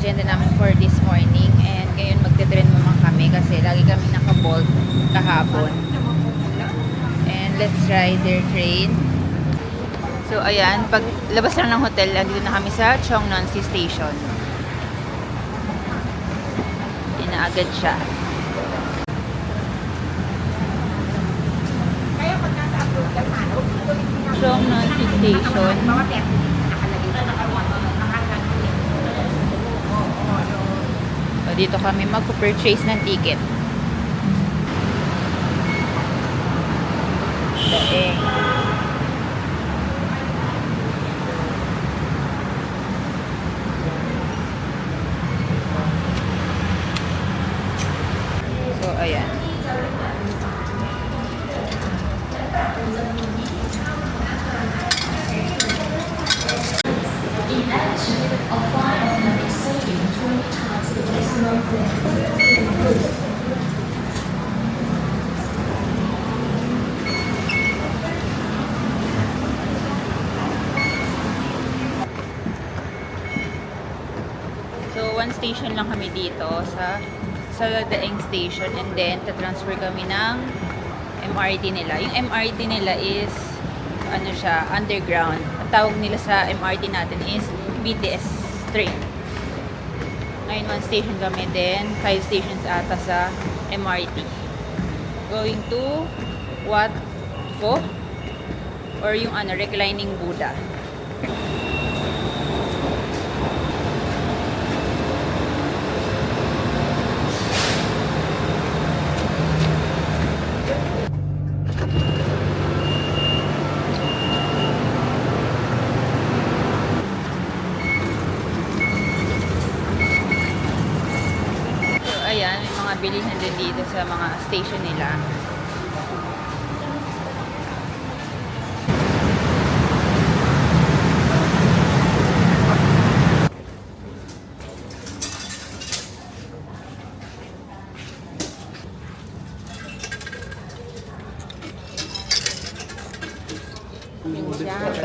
agenda namin for this morning. And ngayon magte-train naman kami kasi lagi kami naka-bolt kahapon. And let's ride their train. So ayan, pag labas lang ng hotel, andito na kami sa Cheongnan-si Station. Inaagad siya. Cheongnan-si Station. So, dito kami mag-purchase ng ticket. Daing. So, ayan. So, one station lang kami dito sa Daeng Station, and then ta-transfer kami ng MRT nila. Yung MRT nila is ano siya, underground. Ang tawag nila sa MRT natin is BTS train. Ngayon, one station kami, then 5 stations ata sa MRT. Going to Wat Pho or yung ano, reclining Buddha. Ayan, may mga bilihan din dito sa mga station nila.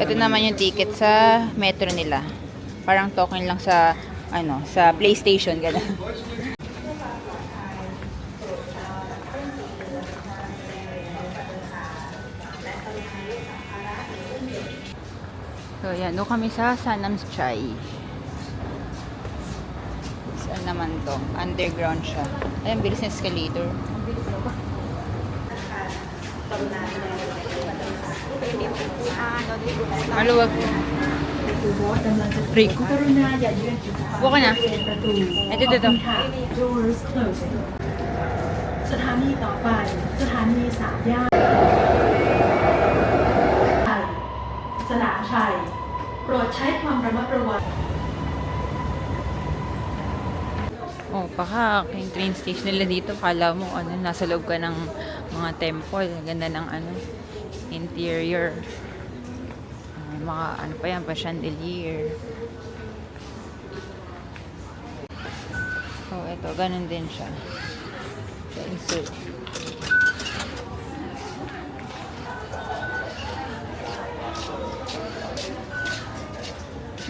Ito naman yung ticket sa metro nila. Parang token lang sa ano, sa PlayStation gano'n. So, yan. Doon kami sa Sanamchai. Saan naman to? Underground siya. Ayan, bilis na escalator. Maluwag. Rico. Buka na. Ito. สถานีต่อไปสถานีสามย่านสนามชัยโปรดใช้ความระมัดระวัง Oh, baka yung train station nila dito, kala mo ano, nasa loob ka ng mga temple. Ganda ng ano, interior. Mga ano pa yan, pa chandelier. Oh, eto, ganun din siya. So, insert.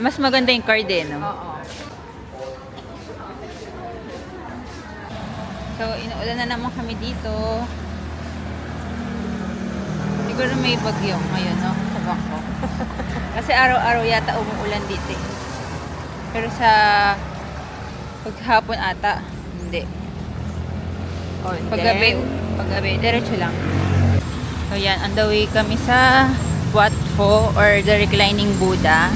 Mas maganda yung card eh, no? Oo. So, inuulan na naman kami dito. Siguro may bagyo ngayon, no? Sa bangko. Kasi araw-araw yata umuulan dito eh. Pero sa paghapon ata, hindi. Oh, Paggabi, diretso lang. So, yan. On the way kami sa Wat Pho or the reclining Buddha.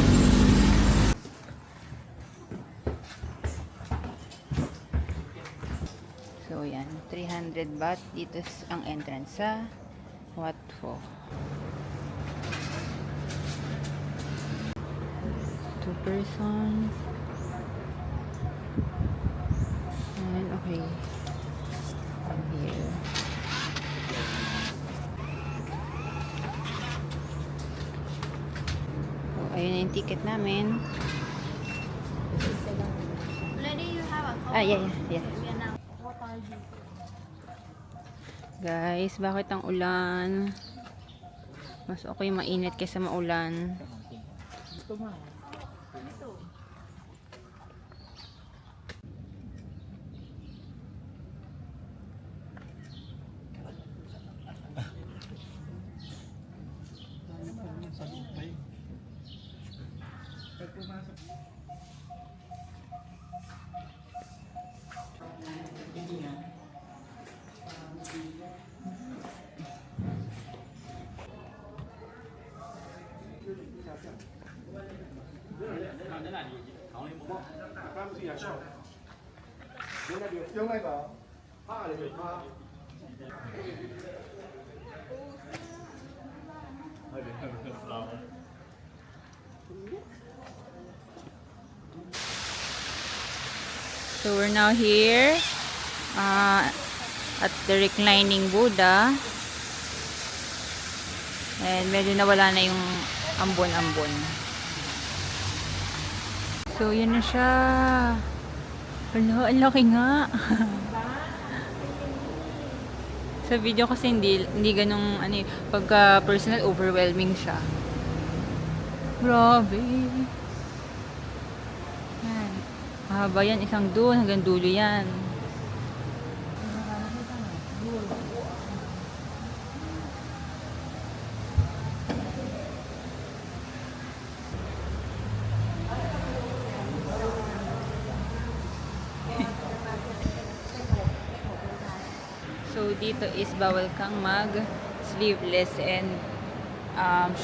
So, yan. 300 baht. Dito ang entrance sa Wat Pho. 2 persons. And okay. From here. So, ayun yung ticket namin. Yeah. Guys, bakit ang ulan? Mas okay mainit kaysa maulan. 用那个怕的怕。So we're now here at the reclining Buddha. And medyo nawala na yung ambon-ambon. So yun na siya. Hala, ang laki nga. Sa video kasi hindi ganung ano, pagka personal overwhelming siya. Grabe. Yan. Mahaba yan, isang doon hanggang dulo yan. So dito is bawal kang mag sleeveless and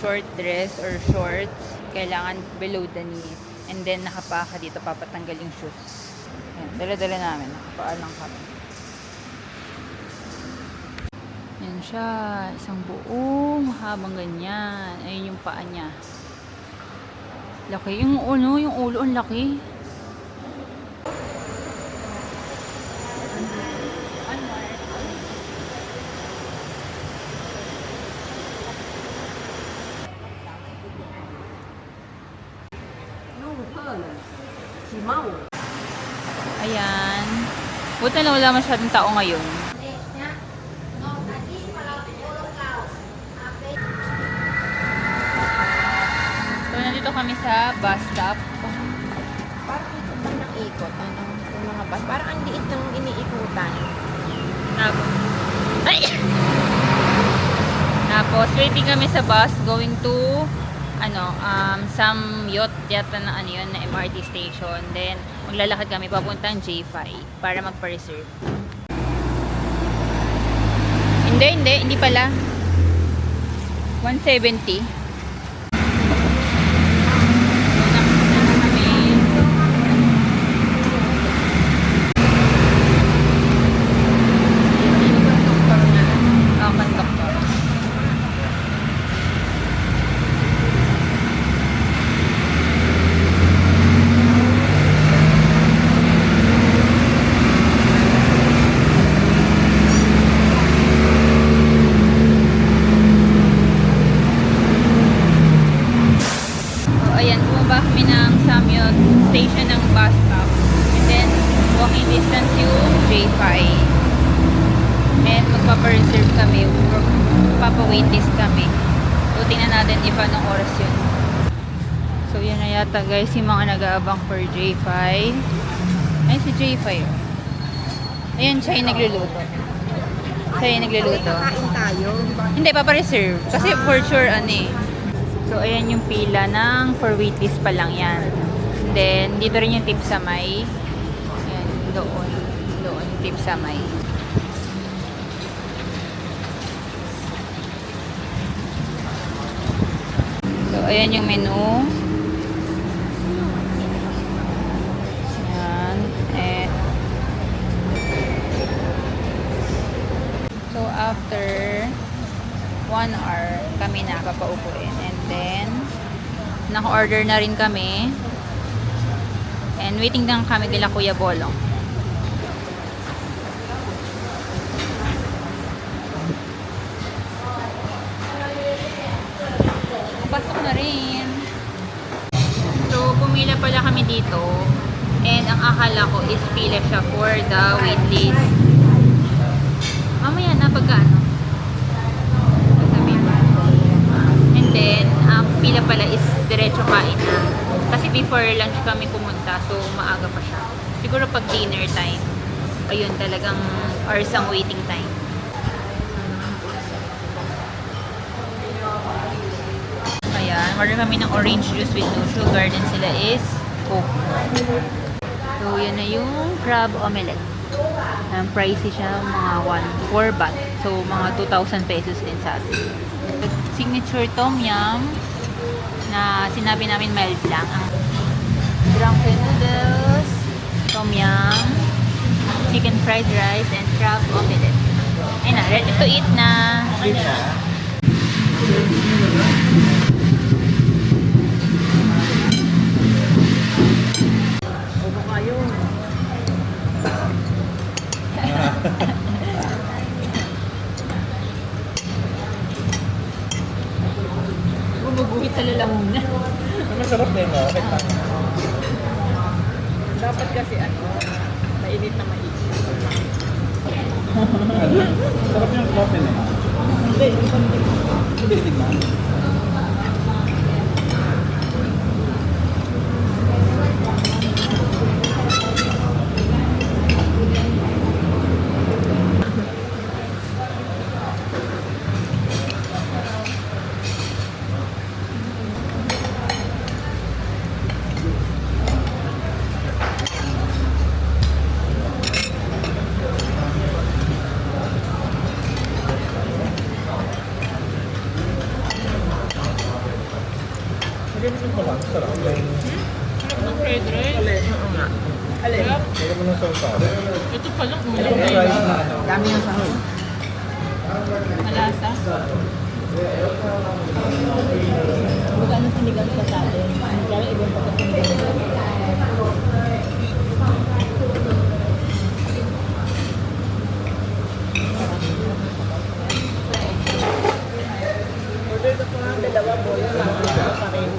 short dress or shorts. Kailangan below the knee. And then nakapaa ka dito, papatanggal yung shoes. Ayan, dala-dala namin. Nakapaa lang kami. Yan siya. Isang buong mahabang ganyan. Ayun yung paa niya. Laki. Yung ulo ang laki. Ayan. Buti na wala masyadong tao ngayon. So, nandito kami sa bus stop. Parang ito ba ng ikot? Ano? Yung mga bus. Parang ang liit ng iniikutan. Tapos, waiting kami sa bus going to some yacht yata na ano yun, na MRT station. Then, maglalakad kami papuntang J5 para magpa-reserve. Hindi pala. 170. Station ng bus stop. And then, walking distance yung J5. And magpapa-reserve kami. Magpapa-waitlist kami. So, tingnan natin if anong oras yun. So, yan na yata guys, yung mga nag-aabang for J5. Ay, si J5. Ayan, siya yung nagluluto. Siya yung nagluluto. Kain tayo. Hindi, papa-reserve. Kasi for sure, ano eh. So, ayan yung pila ng for waitlist pa lang yan. And then, dito rin yung tip sa may. Ayan, doon tip sa may. So, ayan yung menu. Ayan. So, after 1 hour, kami nakapaupuin. And then, naka-order na rin kami. And waiting lang kami kila Kuya Bolong. Pasok na rin. So, pumila pala kami dito. And ang akala ko is pila siya for the waitlist. Mamaya na pagkaano. And then, ang pila pala is diretso kain na. Kasi before lunch kami pumunta, so maaga pa siya. Siguro pag dinner time, ayun talagang hours ang waiting time. Ayan, order kami ng orange juice with no sugar. Then sila is Coke. So, yan na yung crab omelette. Pricey siya, mga 4 baht. So, mga 2,000 pesos din sa atin. Signature tom yum na sinabi namin mild lang. Ang drunken noodles, tom yum, chicken fried rice, and crab omelette. Ayun na, ready to eat na. Gumuguhit sa lalamunan. Masarap din, no? Dapat kasi mainit na mainit. Sarap yung coffee na. Hindi, hindi tignan. Sarap. Fried rice. Alin? Kaya mo ng sauce. Ito pa lang. Rice na ano. Dami ng sahog. Malasa. Baga ano sinigang sa atin. Kaya ibang pagkasinigang. Order ko nga dalawa bola lang. Pareho.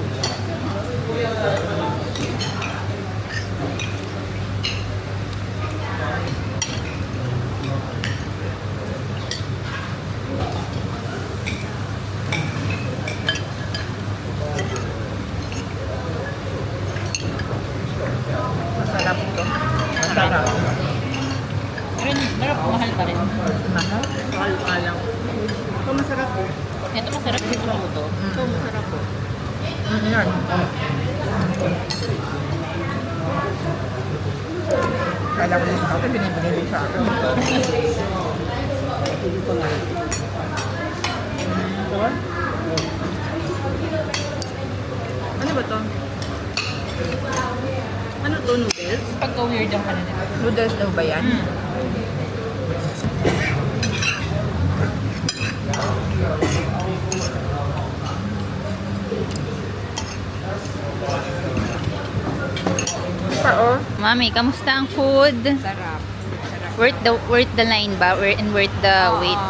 Masarap to. Masarap. Pero mahal pa rin. Mahal? Mahal pa lang. Ito masarap po. Ito masarap yung mo to. Ito masarap po. Yan. Kala ko yung ako, binibigay sa akin. Ano ba to? Ano to, noodles? Pagka-weird ang kanina. Noodles daw ba yan? Oo. Mami, kamusta ang food? Sarap. Worth the line ba? Worth the wait?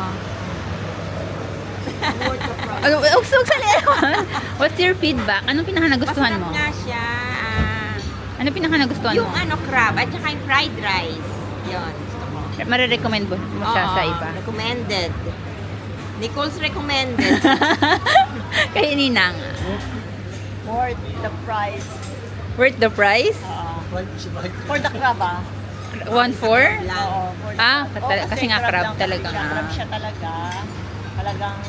Ano, ugsog sa What's your feedback? Anong pinaka-nagustuhan mo? Masarap nga siya. Ano pinaka-nagustuhan Yung mo? crab at saka yung fried rice. Yun. Gusto ko. Marirecommend mo siya sa iba? Recommended. Nicole's recommended. Kay Ninang. Worth the price. Worth the price? For the crab 1-4? Oo. Ah, kasi nga crab talaga nga. Crab siya talaga. Talagang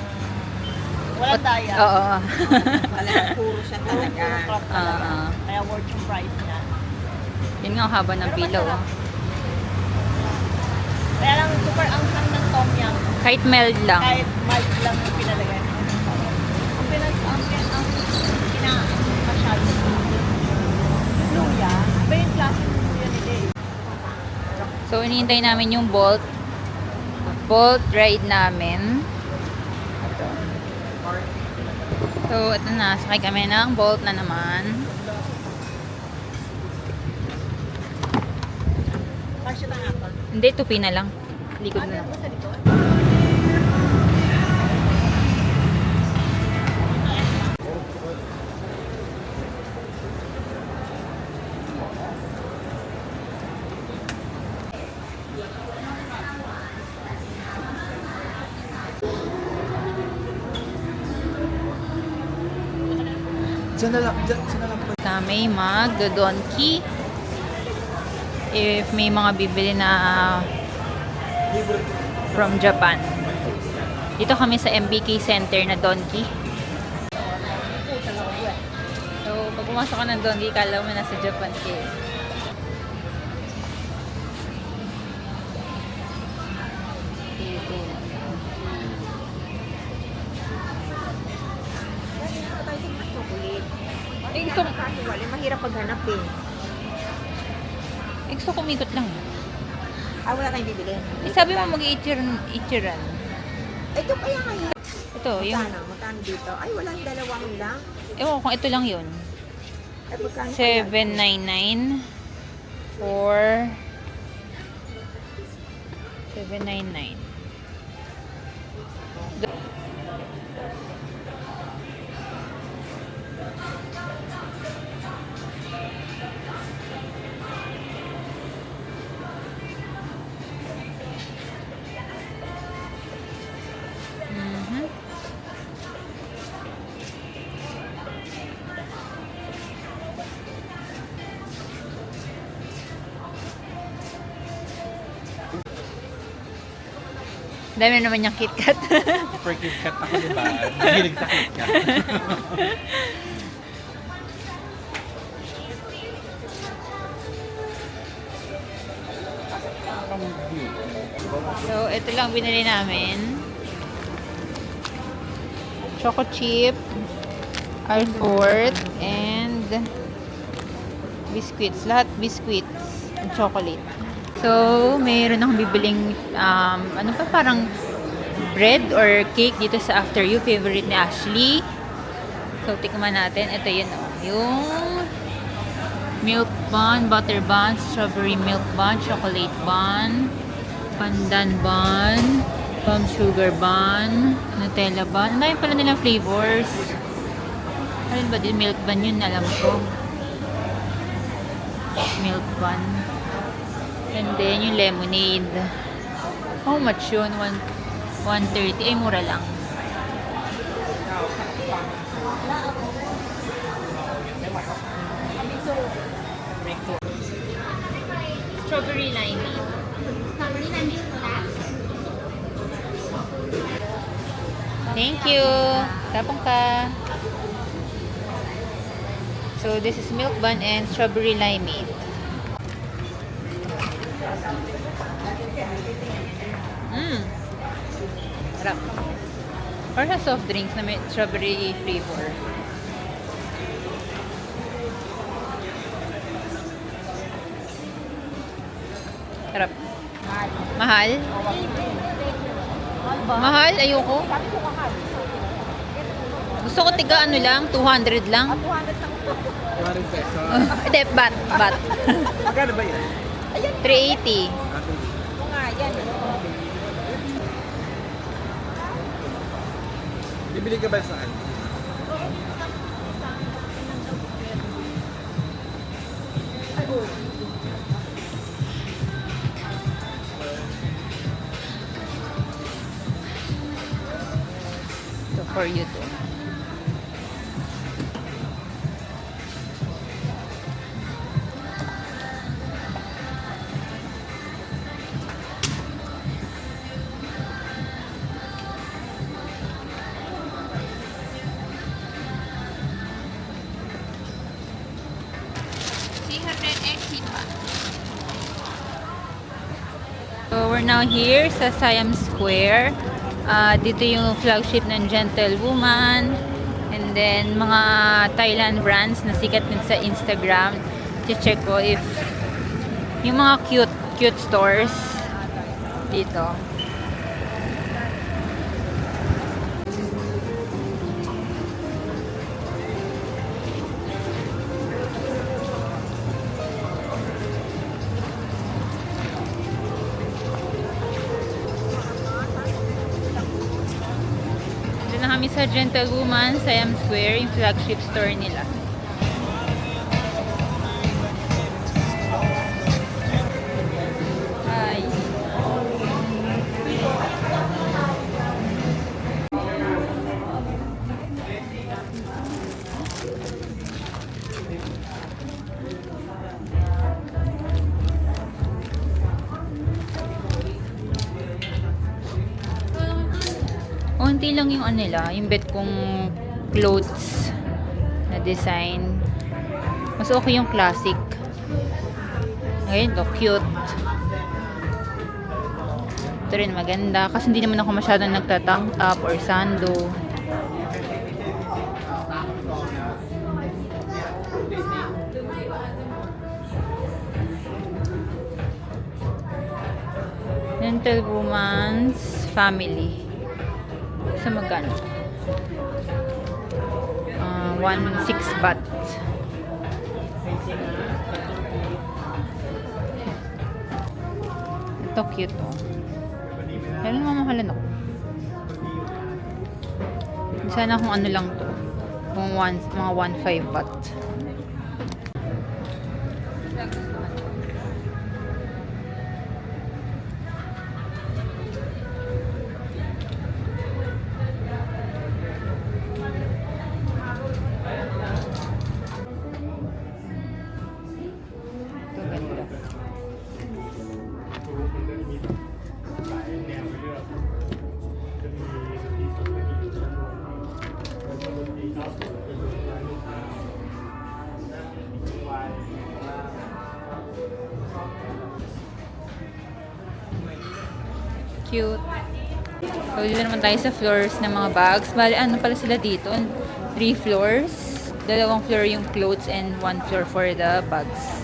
walang daya. Oo. Talagang puro siya talaga. Puro crab talaga. Oo. Kaya worth yung price niya. Yun nga ang haba ng Pero pilaw. masarap. Kaya lang super anghang ng tom yum. Kahit mild lang. Kahit mild lang yung pinalagay mo. Ang masyado. Luya. Iba yung klase ng luya nila eh. So, inihintay namin yung Bolt ride namin. Ito. So, ito na. Sakay kami ng Bolt na naman. Kasya na nga pa. Hindi, tupi na lang. Likod na lang. Sa likod. Diyan na lang po. Kami mag-donkey. If may mga bibili na from Japan. Dito kami sa MBK Center na donkey. So, pag pumasok ka ng donkey, kala mo nasa Japan kayo. Eh, gusto ko mahirap paghanap eh. Gusto ko umikot lang. Ah, wala tayong bibili. Sabi mo mag-ichiran. Ito kaya ngayon. Ito, yung... Magkano? Magkano dito? Ay, walang dalawang lang. Ewan ko kung ito lang yun. Ay, magkano kaya? 799 for 799. Mhm. Dami naman yung KitKat. Super KitKat ako, diba? Mahilig sa KitKat. So, ito lang binili namin. Choco chip, Alfort, and biscuits. Lahat biscuits and chocolate. So, mayroon akong bibiling, ano pa, parang bread or cake dito sa After You. Favorite ni Ashley. So, tikman natin. Ito yun, oh. Yung milk bun, butter bun, strawberry milk bun, chocolate bun, pandan bun, palm sugar bun, Nutella bun. Ang dami pala nilang flavors. Ano ba din? Milk bun yun, alam ko. Milk bun. And then, yung lemonade. How much yun? 130. Ay, mura lang. Strawberry limeade. Thank you. Tapong ka. So, this is milk bun and strawberry limeade. Sarap. Or sa soft drinks na may strawberry flavor. Sarap. Mahal? Mahal? Ayoko. Gusto ko tiga ano lang, 200 lang. 200 pesos. Hindi, bat. Magkano ba yan? 380. Oo nga, yan. Bibili ka ba saan? So, for you too. So, we're now here sa Siam Square. Dito yung flagship ng Gentlewoman. And then, mga Thailand brands na sikat din sa Instagram. Check ko if yung mga cute stores dito. Dito na kami sa Gentlewoman, Siam Square, yung flagship store nila. Hi. Unti lang yung ano nila, yung bet kong clothes na design. Mas okay yung classic. Ngayon to, cute. Ito rin maganda. Kasi hindi naman ako masyadong nagtatank top or sando. Gentlewoman's Family. Sa magkano? 1.6 baht. Ito cute oh. Kailan mamahalan ako? Sana kung ano lang to. Kung mga 1.5 baht. Ito ganda. Cute. So, dito naman tayo sa floors ng mga bags. Bali, ano pala sila dito? 3 floors. 2 floor yung clothes and 1 floor for the bags.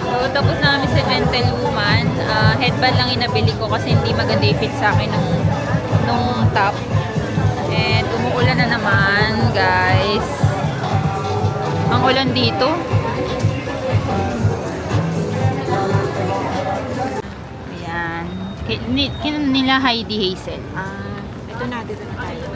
So, tapos namin sa Gentlewoman. Headband lang inabili ko kasi hindi maganda yung fit sa akin nung top. And umuulan na naman, guys. Ang ulan dito. Ayan. Nila Heidi Hazel. Ito na, dito na tayo.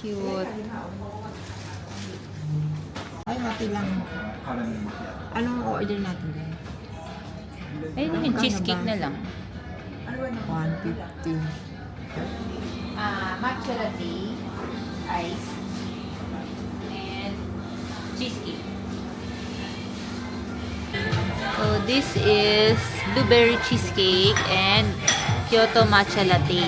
Cute. Ay, hati lang. Anong order natin dyan? Ay, yung cheesecake na lang. 150. Matcha latte, ice, and cheesecake. So, this is blueberry cheesecake and Kyoto matcha latte.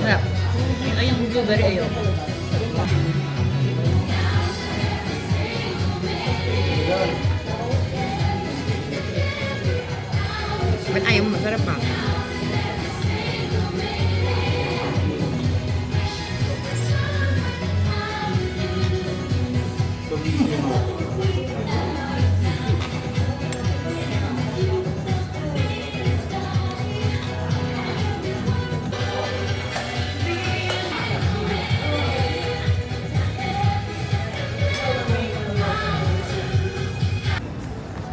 Wala. Ay, yung blueberry ayoko. Ba't ayaw mo? Masarap pa.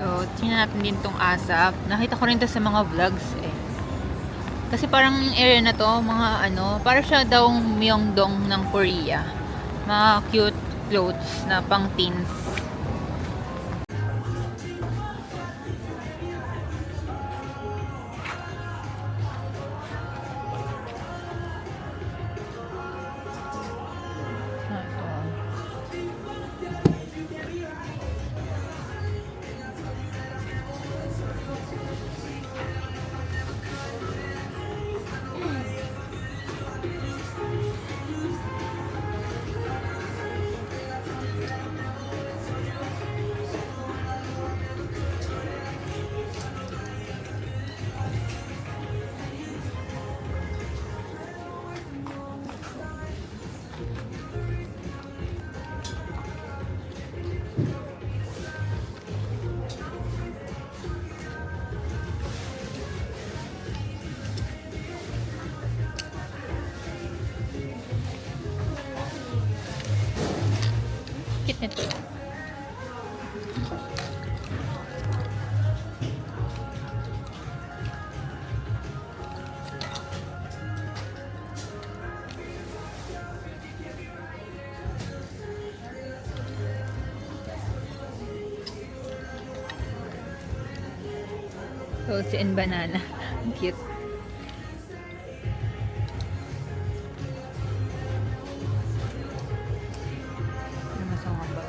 So, tingnan natin din tong ASAP. Nakita ko rin to sa mga vlogs eh. Kasi parang yung area na to, mga ano, para siya daw Myeongdong ng Korea. Mga cute clothes na pang teens. Cute nito. Rose and banana. Ang cute. Ano masama ba?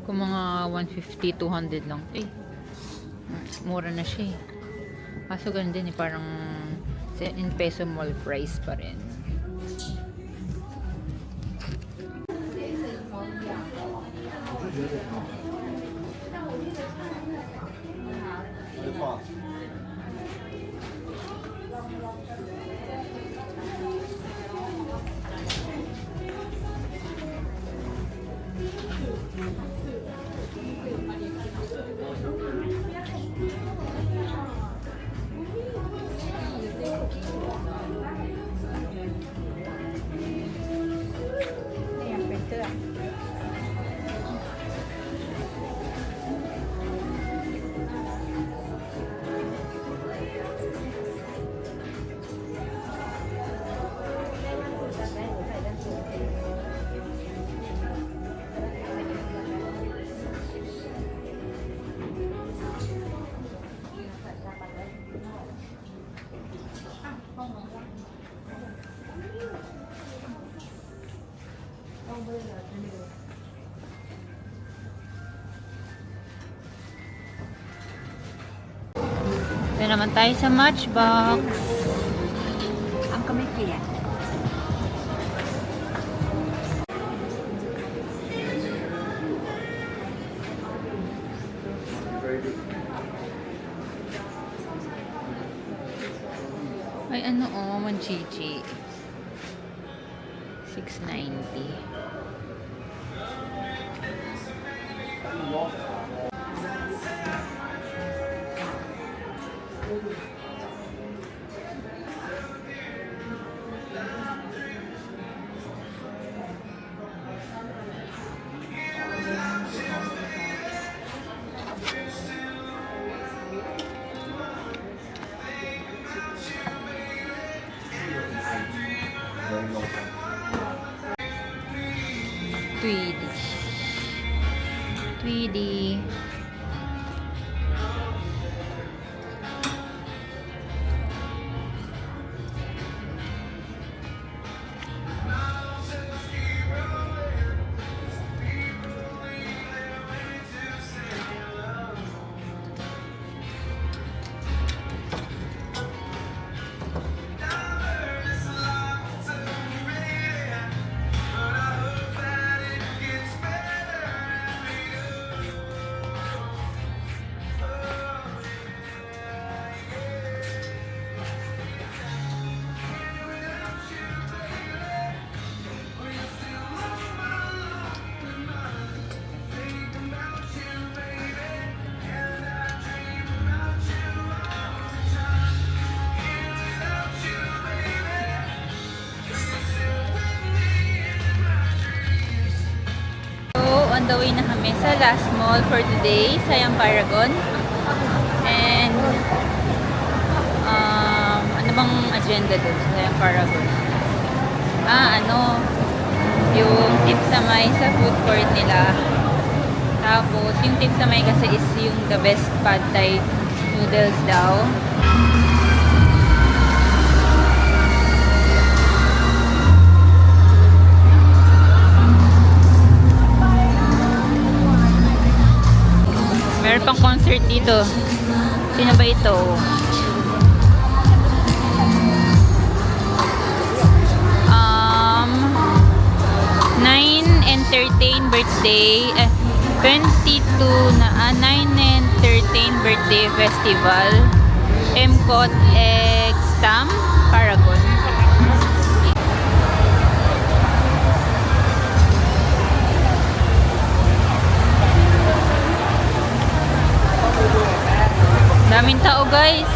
Kung mga 150, 200 lang. Eh, mura na siya eh. Kaso ganun din eh, parang in peso mall price pa rin. Ito naman tayo sa Matchbox. Ang kamay kaya. Ay, ano oh, Manchichi. 690. Tweedy. Tweedy. On the way na kami sa last mall for today, Siam Paragon. And ano bang agenda dun sa Siam Paragon? Yung tip sa may sa food court nila. Tapos yung tip sa may kasi is yung the best pad thai noodles daw. Meron pang concert dito. Sino ba ito? birthday, 22 na 9 and 13 birthday festival. MCOT Extam Paragon. Daming tao, guys.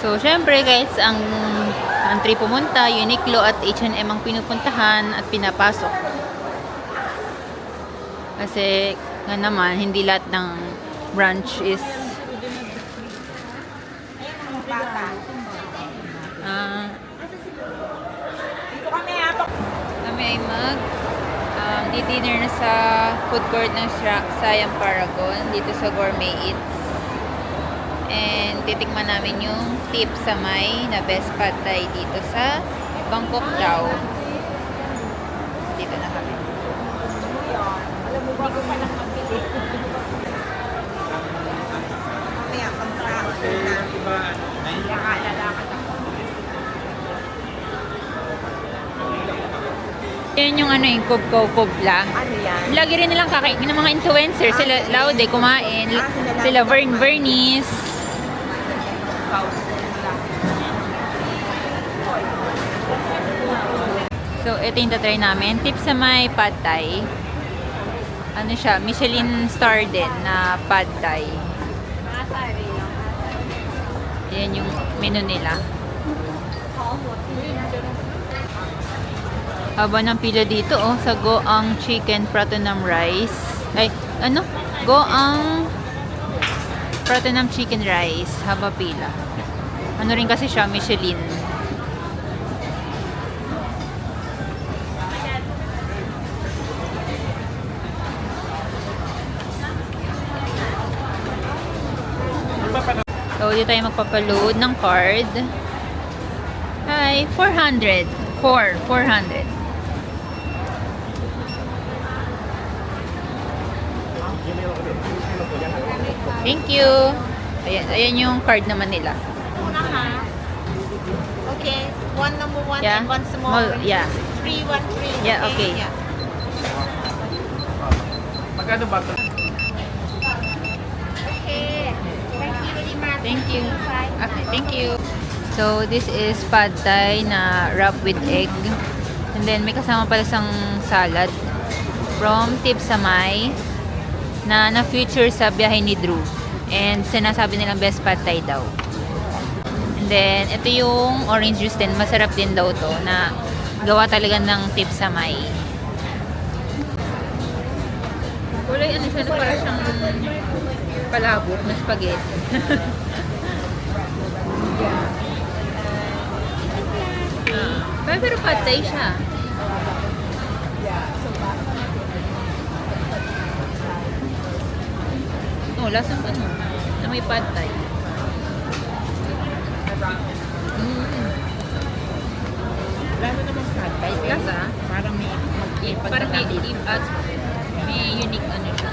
So, syempre guys, ang trip pumunta, Uniqlo at H&M ang pinupuntahan at pinapasok. Kasi, nga naman, hindi lahat ng branch is kami ay di-dinner na sa food court ng Siam Paragon dito sa Gourmet Eats. And titikman namin yung tip sa may na best pad thai dito sa Bangkok daw. Dito na kami. Alam mo ba kung palang magbili? Mamaya pagkakas na. Lalakad ako. Yan yung ano yung kubla. Ano yan? Lagi rin nilang kakain ng mga influencers. Sila Laude kumain. Sila Bernice. So, ito yung tatry namin. Tip sa may pad thai. Ano siya? Michelin star din na pad thai. Yan yung menu nila. Haba ng pila dito, oh, sa Goang Chicken Pratunam Rice. Ay, ano? Goang Pratunam Chicken Rice. Haba pila. Ano rin kasi siya, Michelin. So, dito tayo magpapaload ng card. Hi, 400. 400. Thank you. Ayan yung card naman nila. Una ha. Okay. One number one Yeah. and one small. Yeah. 313. Yeah, okay. Yeah. Magkano ba ito? Okay. Thank you very much. Thank you. Okay, thank you. So, this is pad thai na wrap with egg. And then, may kasama pala isang salad from Tip Samay na na-feature sa biyahe ni Drew. And sinasabi nilang best pad thai daw. And then, ito yung orange juice din. Masarap din daw to na gawa talaga ng Tip Samay. Kulay ano siya na parang siyang palabok na spaghetti. Pero pad thai siya. Oh, lasang ano? Na may pad thai. Lalo naman pad thai. Lasa? Parang may Parang may unique ano siya.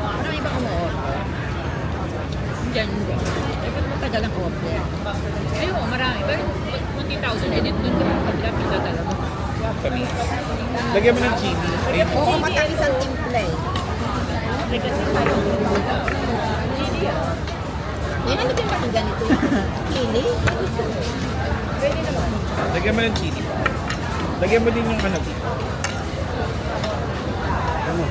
Parang iba umu-order. Diyan. Dapat matagal ang order. Ay, oo, marami. Pero 20,000 edit dun sa kabila pizza talaga. Lagyan mo ng chili. Ayun. Oo, matamis ang timple. Yan ano din ba ng ganito? Chili? Pwede naman. Lagyan mo ng chili. Lagyan mo din yung ano dito. Ano?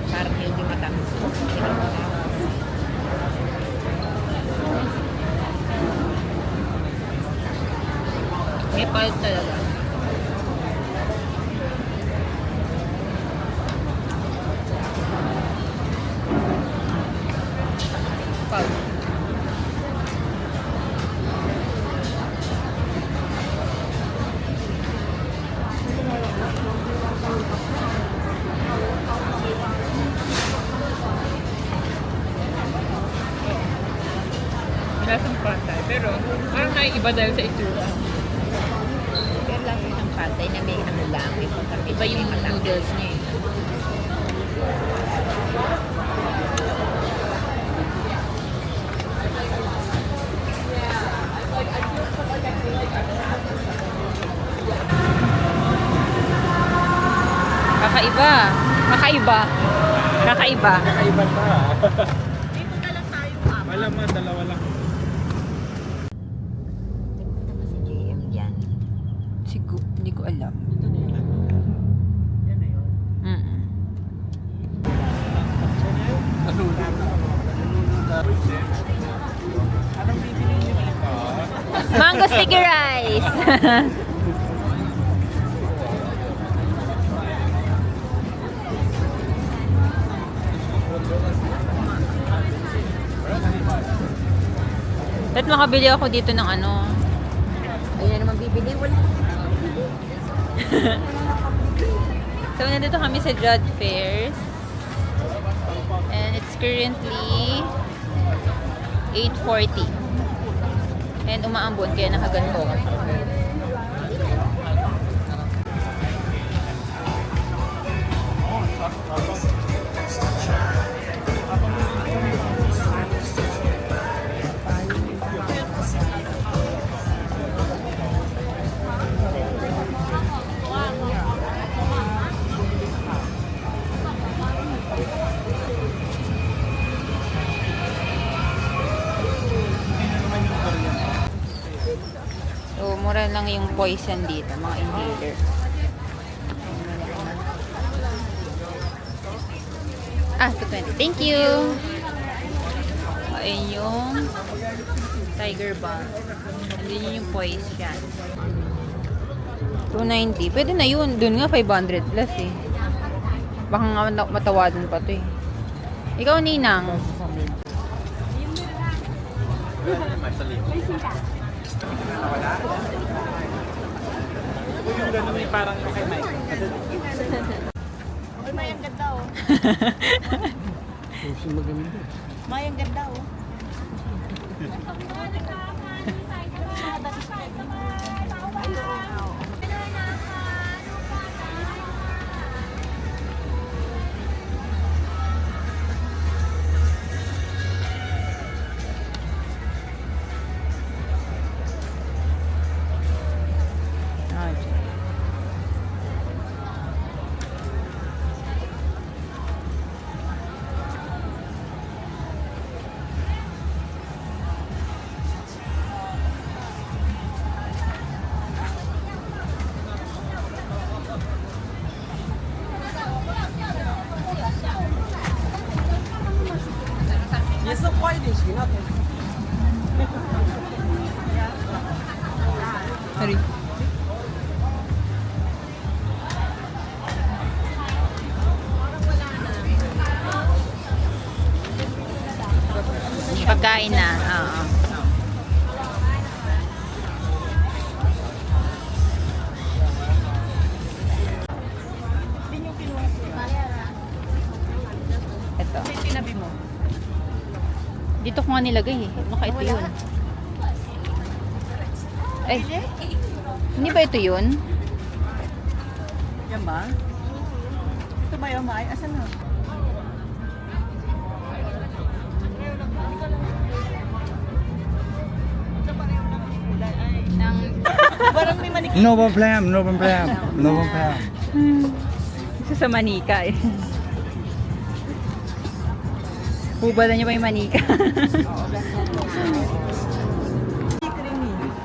Parang hindi matamis. May palt talaga. Palt. Lasang pantay, pero parang naiiba dahil sa itsura. Pero lang yung patay na may ano lang. May pagkakita. Iba yung noodles niya eh. Kakaiba. Kakaiba. Kakaiba. Kakaiba pa. Wala man, dalawa lang. Nagpunta ba si JM dyan? Siguro, hindi ko alam. Mm-mm. Anong bibili niyo dito? Mango sticky rice. At makabili ako dito ng ano. Ayun na naman bibili. Wala. So, nandito kami sa Judd Fairs. And it's currently 8:40. And umaambon kaya nakaganto. So, mura lang yung poison dito, mga inhaler. Ah, 220. Thank you! Ayun yung Tiger Balm. Andun yun yung poison. 290. Pwede na yun. Doon nga 500 plus eh. Baka nga matawadan pa to eh. Ikaw, Ninang. Yung gano'n may parang kay Mike. Uy, may ang ganda oh. Sushi maganda. May ang ganda oh. Sorry. Pagkain na. Oo. Ito. May tinabi mo. Dito ko nga nilagay eh. Baka ito yun. Ay, hindi ba ito yun? Yan ba? Ito ba yung May? Asan na? Parang may manik. No problem, no problem, no problem. Isa sa manika eh. Hubala niyo ba yung manika? This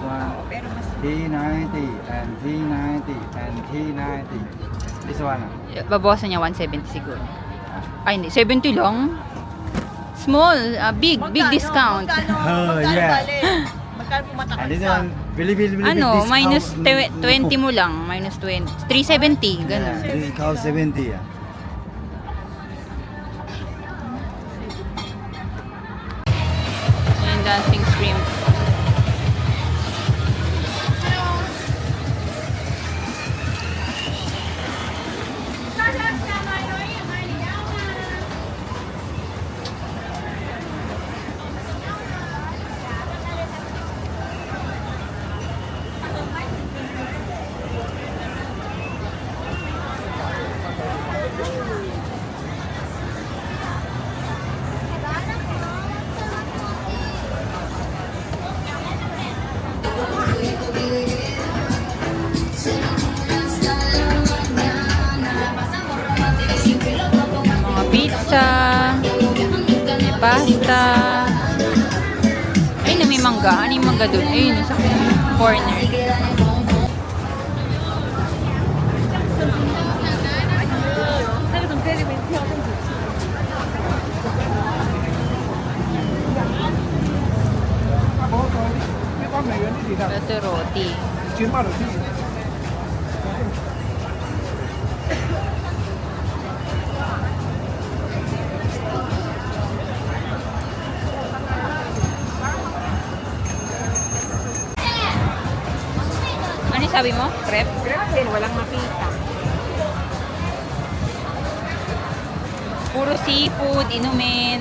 one, T90 and T90 and T90. This one. Babawasan niya 170 siguro. Ay, hindi. 70 lang? Small. Big discount. Oh, yeah. Magkano pumatak And this isa? one, bili Ano, discount. minus 20 mo lang. Minus 20. 370. Ganun. Yeah, discount 70. Yeah. Ayan, dancing shrimp. pizza. May pasta. Ay, na may mangga. Ano yung mangga dun? Ayun, sa corner. Ito roti. Ano yung sabi mo? Crepe? Grabe din, walang makita. Puro seafood, inumin,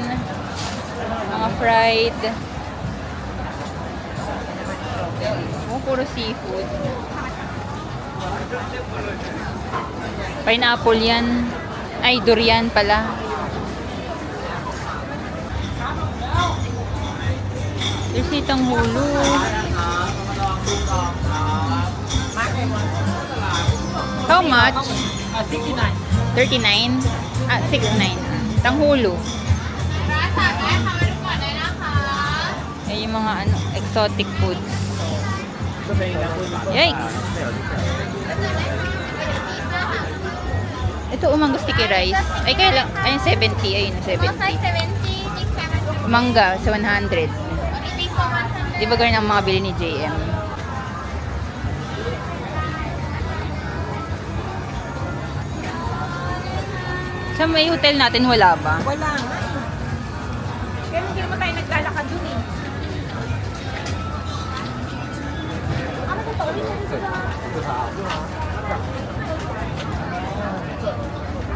mga fried. Oh, puro seafood. Pineapple yan. Ay, durian pala. There's itang hulo. How much? 39. Ah, 69. Tanghulo. Yan yung mga ano, exotic foods. Yikes! Ito, umanggo sticky rice. Ay, kaya lang. Ayun, 70. Ayun, 70. Mangga, sa 100. Di ba ganun ang mga bili ni JM? Sa may hotel natin, wala ba? Wala nga. Kaya hindi naman tayo naglalakad dun eh.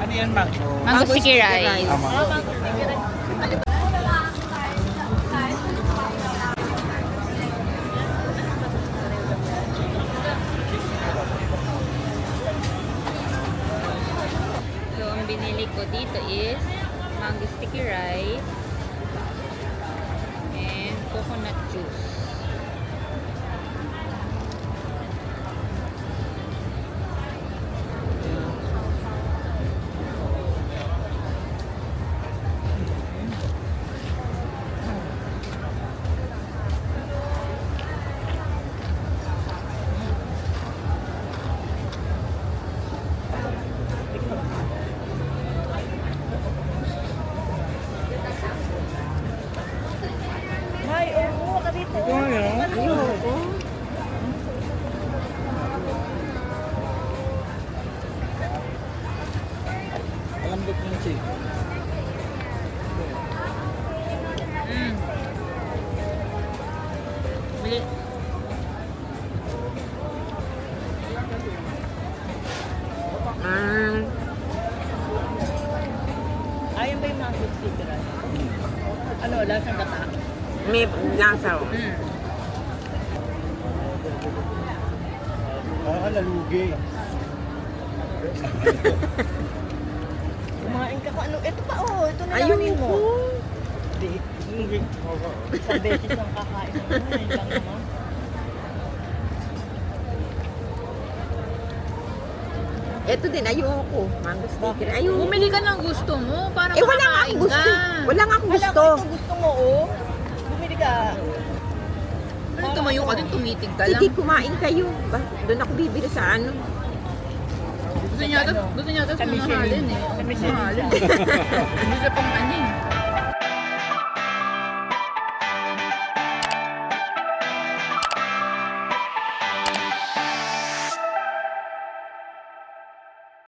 Ano yan, mango? Mango sticky rice. So, ang binili ko dito is mango sticky rice and coconut juice. Ito nga yan. Ayoko. Malambot yung chick. Mm. Bili. Ayun ba yung mango sticky rice? Ano, lasang gata? May lasa. Mm. Parang lalugi. Kumain ka kung ano. Ito pa, oh. Ito na Ayun lanin mo. mo. Isang beses lang kakain mo. Ayun lang naman. Ito din, ayoko. Mango sticker. Ayoko. Bumili ka ng gusto mo para Eh, wala nga makakain akong gusto. ka. Wala nga akong Wala gusto. ko ito gusto mo, oh. Bumili ka. Ano, tumayo ka din, tumitig ka Sige, lang. kumain kayo. Doon ako bibili sa ano. Gusto niya ito Sa Michelin. mamahalin eh. Sa Michelin. Mamahalin. Hindi sa pang ano eh.